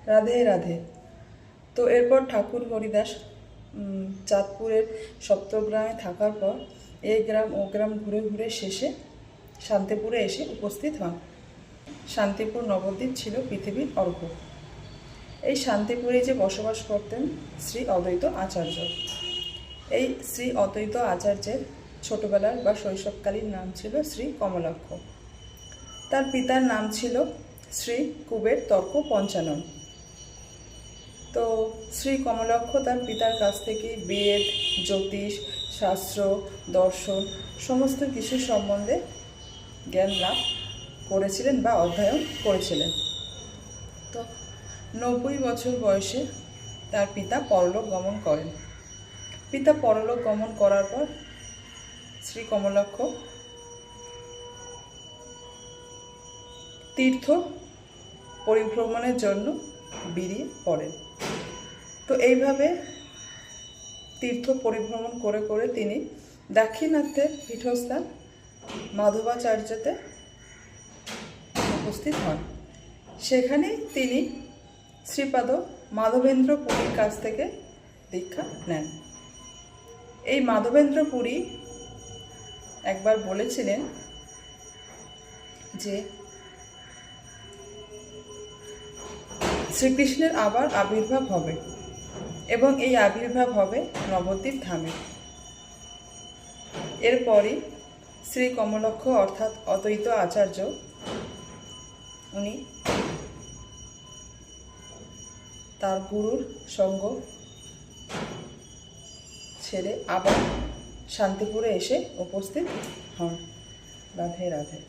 রাধে রাধে। তো এরপর ঠাকুর হরিদাস চাঁদপুরের সপ্তগ্রামে থাকার পর এই গ্রাম ও গ্রাম ঘুরে ঘুরে শেষে শান্তিপুরে এসে উপস্থিত হন। শান্তিপুর নবদ্বীপ ছিল পৃথিবীর অর্ঘ্য। এই শান্তিপুরে যে বসবাস করতেন শ্রী অদ্বৈত আচার্য। এই শ্রী অদ্বৈত আচার্যের ছোটবেলার বা শৈশবকালীন নাম ছিল শ্রী কমলাক্ষ। তার পিতার নাম ছিল শ্রী কুবের তর্ক পঞ্চানন। তো শ্রী কমলাক্ষ তার পিতার কাছ থেকে বেদ, জ্যোতিষ, শাস্ত্র, দর্শন সমস্ত কিছু সম্বন্ধে জ্ঞান লাভ করেছিলেন বা অধ্যয়ন করেছিলেন। তো 90 বছর বয়সে তার পিতা পরলোক গমন করেন। পিতা পরলোক গমন করার পর শ্রী কমলাক্ষ তীর্থ পরিভ্রমণের জন্য বেরিয়ে পড়েন। তো এইভাবে তীর্থ পরিভ্রমণ করে করে তিনি দাক্ষিণাত্যের পীঠস্থান মাধবাচার্যতে উপস্থিত হন। সেখানে তিনি শ্রীপাদ মাধবেন্দ্র পুরীর কাছ থেকে দীক্ষা নেন। এই মাধবেন্দ্র পুরী একবার বলেছিলেন যে শ্রীকৃষ্ণের আবার আবির্ভাব হবে এবং এই আবির্ভাব হবে নবদ্বীপ ধামে। এরপরই শ্রী কমলাক্ষ অর্থাৎ অদ্বৈত আচার্য উনি তার গুরুর সঙ্গ ছেড়ে আবার শান্তিপুরে এসে উপস্থিত হন। রাধে রাধে।